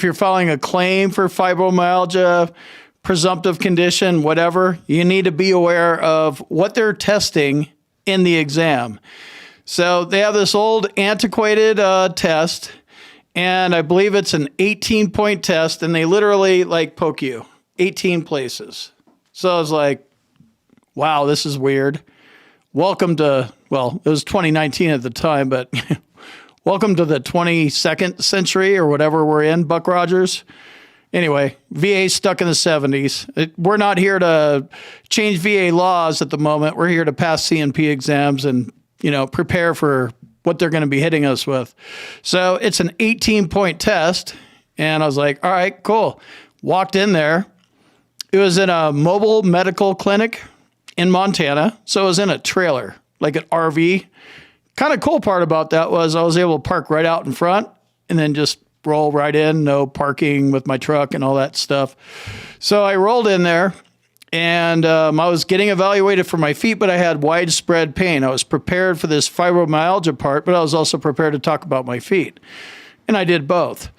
you're filing a claim for fibromyalgia, presumptive condition, whatever, you need to be aware of what they're testing in the exam. So they have this old antiquated test, and I believe it's an 18-point test, and they literally like poke you 18 places. So I was like, wow, this is weird. Welcome to, well, it was 2019 at the time, but welcome to the 22nd century or whatever we're in, Buck Rogers. Anyway, VA stuck in the 70s. We're not here to change VA laws at the moment. We're here to pass CNP exams and, you know, prepare for what they're going to be hitting us with. So it's an 18-point test. And I was like, all right, cool. Walked in there. It was in a mobile medical clinic in Montana. So it was in a trailer, like an RV. Kind of cool part about that was I was able to park right out in front and then just roll right in, no parking with my truck and all that stuff. So I rolled in there and I was getting evaluated for my feet, but I had widespread pain. I was prepared for this fibromyalgia part, but I was also prepared to talk about my feet. And I did both.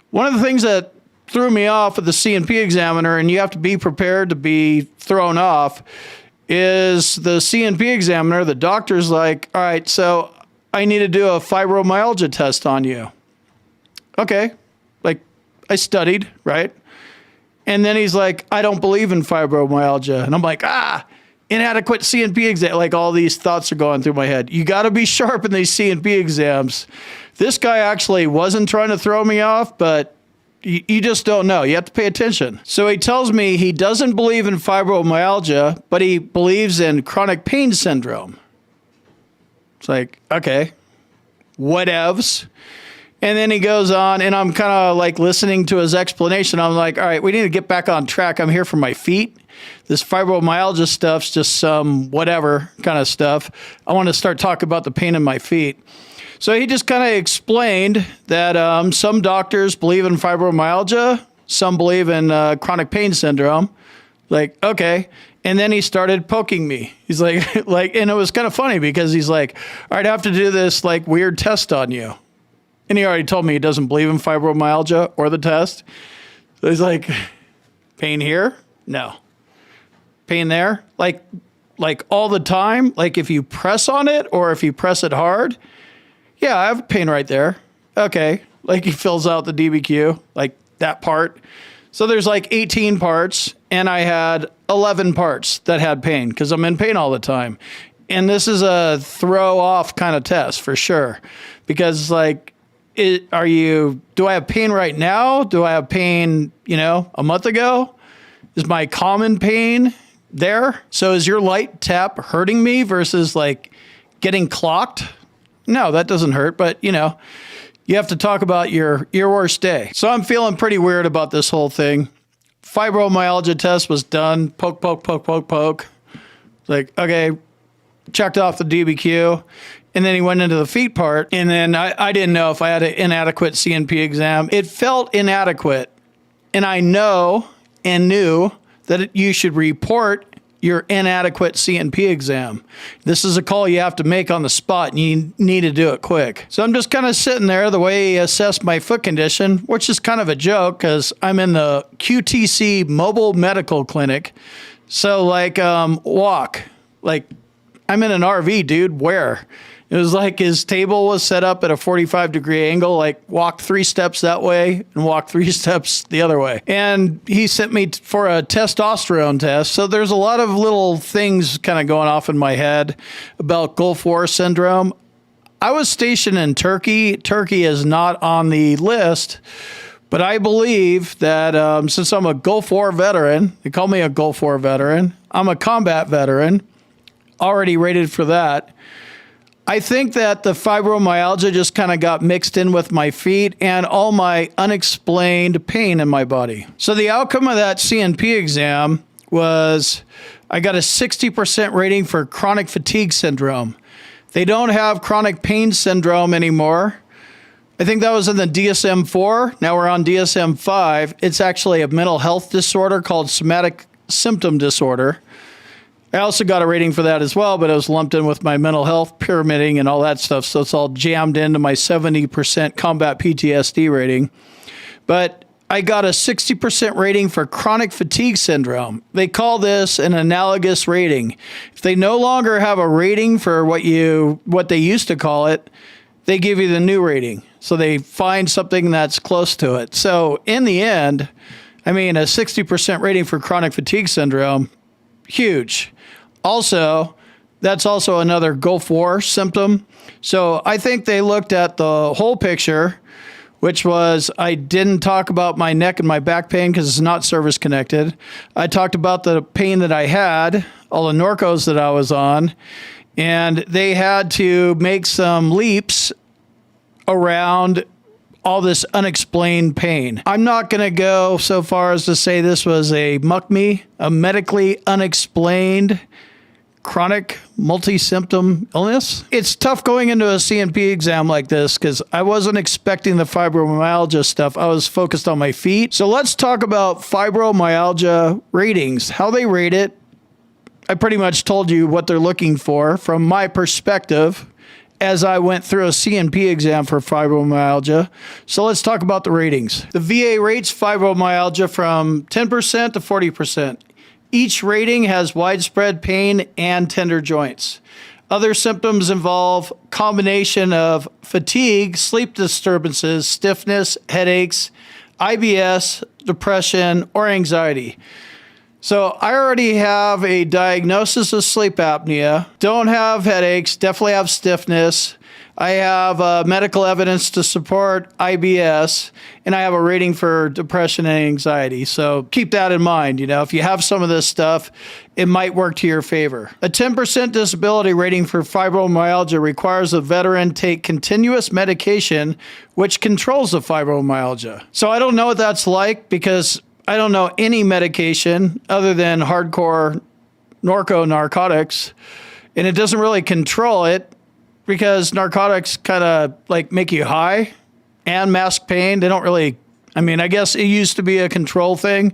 One of the things that threw me off with the CNP examiner, and you have to be prepared to be thrown off, is the CNP examiner, the doctor's like, all right, so I need to do a fibromyalgia test on you. Okay, like I studied, right? And then he's like, I don't believe in fibromyalgia. And I'm like, inadequate CNP exam. Like all these thoughts are going through my head. You got to be sharp in these CNP exams. This guy actually wasn't trying to throw me off, but you just don't know. You have to pay attention. So he tells me he doesn't believe in fibromyalgia, but he believes in chronic pain syndrome. It's like, okay, whatevs. And then he goes on, and I'm kind of like listening to his explanation. I'm like, all right, we need to get back on track. I'm here for my feet. This fibromyalgia stuff's just some whatever kind of stuff. I want to start talking about the pain in my feet. So he just kind of explained that some doctors believe in fibromyalgia, some believe in chronic pain syndrome. Like, okay. And then he started poking me. He's like, and it was kind of funny because he's like, all right, I have to do this like weird test on you. And he already told me he doesn't believe in fibromyalgia or the test. So he's like, pain here? No. Pain there? Like all the time? Like if you press on it or if you press it hard? Yeah, I have pain right there. Okay. Like he fills out the DBQ, like that part. So there's like 18 parts and I had 11 parts that had pain because I'm in pain all the time. And this is a throw off kind of test for sure. Because like, do I have pain right now? Do I have pain, a month ago? Is my common pain there? So is your light tap hurting me versus like getting clocked? No, that doesn't hurt, but you have to talk about your worst day. So I'm feeling pretty weird about this whole thing. Fibromyalgia test was done. Poke, poke, poke, poke, poke. Like, okay, checked off the DBQ. And then he went into the feet part. And then I didn't know if I had an inadequate CNP exam. It felt inadequate. And I know and knew that you should report your inadequate CNP exam. This is a call you have to make on the spot, and you need to do it quick. So I'm just kind of sitting there the way he assessed my foot condition, which is kind of a joke because I'm in the QTC mobile medical clinic. So like walk, like I'm in an RV, dude, where? It was like his table was set up at a 45-degree angle, like walk 3 steps that way and walk 3 steps the other way. And he sent me for a testosterone test. So there's a lot of little things kind of going off in my head about Gulf War syndrome. I was stationed in Turkey. Turkey is not on the list, but I believe that since I'm a Gulf War veteran, they call me a Gulf War veteran, I'm a combat veteran, already rated for that. I think that the fibromyalgia just kind of got mixed in with my feet and all my unexplained pain in my body. So the outcome of that CNP exam was I got a 60% rating for chronic fatigue syndrome. They don't have chronic pain syndrome anymore. I think that was in the DSM-4. Now we're on DSM-5. It's actually a mental health disorder called somatic symptom disorder. I also got a rating for that as well, but it was lumped in with my mental health pyramiding and all that stuff. So it's all jammed into my 70% combat PTSD rating. But I got a 60% rating for chronic fatigue syndrome. They call this an analogous rating. If they no longer have a rating for what they used to call it, they give you the new rating. So they find something that's close to it. So in the end, I mean, a 60% rating for chronic fatigue syndrome, huge. Also, that's also another Gulf War symptom. So I think they looked at the whole picture, which was I didn't talk about my neck and my back pain because it's not service connected. I talked about the pain that I had, all the Norcos that I was on, and they had to make some leaps around all this unexplained pain. I'm not going to go so far as to say this was a MUCME, a medically unexplained chronic multi-symptom illness. It's tough going into a CNP exam like this because I wasn't expecting the fibromyalgia stuff. I was focused on my feet. So let's talk about fibromyalgia ratings, how they rate it. I pretty much told you what they're looking for from my perspective as I went through a CNP exam for fibromyalgia. So let's talk about the ratings. The VA rates fibromyalgia from 10% to 40%. Each rating has widespread pain and tender joints. Other symptoms involve combination of fatigue, sleep disturbances, stiffness, headaches, IBS, depression, or anxiety. So I already have a diagnosis of sleep apnea, don't have headaches, definitely have stiffness. I have medical evidence to support IBS, and I have a rating for depression and anxiety. So keep that in mind. You know, if you have some of this stuff, it might work to your favor. A 10% disability rating for fibromyalgia requires a veteran take continuous medication, which controls the fibromyalgia. So I don't know what that's like because I don't know any medication other than hardcore Norco narcotics, and it doesn't really control it because narcotics kind of like make you high and mask pain. They don't really, I mean, I guess it used to be a control thing,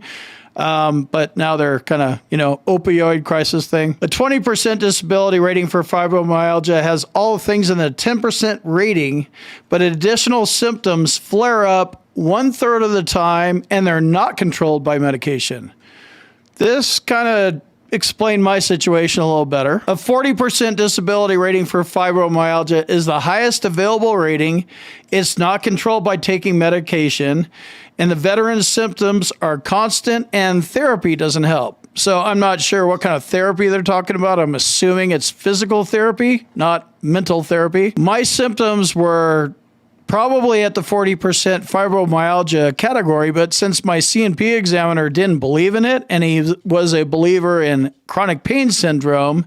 but now they're kind of, opioid crisis thing. A 20% disability rating for fibromyalgia has all things in the 10% rating, but additional symptoms flare up 1/3 of the time, and they're not controlled by medication. This kind of explained my situation a little better. A 40% disability rating for fibromyalgia is the highest available rating. It's not controlled by taking medication, and the veteran's symptoms are constant, and therapy doesn't help. So I'm not sure what kind of therapy they're talking about. I'm assuming it's physical therapy, not mental therapy. My symptoms were probably at the 40% fibromyalgia category, but since my CNP examiner didn't believe in it and he was a believer in chronic pain syndrome,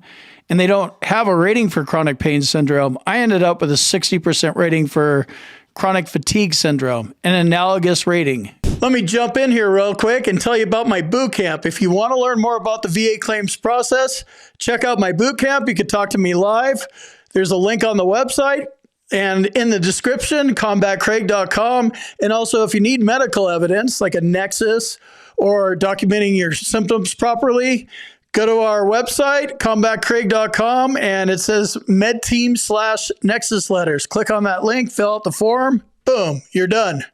and they don't have a rating for chronic pain syndrome, I ended up with a 60% rating for chronic fatigue syndrome, an analogous rating. Let me jump in here real quick and tell you about my boot camp. If you want to learn more about the VA claims process, check out my boot camp. You can talk to me live. There's a link on the website. And in the description, combatcraig.com. And also, if you need medical evidence, like a nexus or documenting your symptoms properly, go to our website, combatcraig.com, and it says medteam/nexus letters. Click on that link, fill out the form, boom, you're done.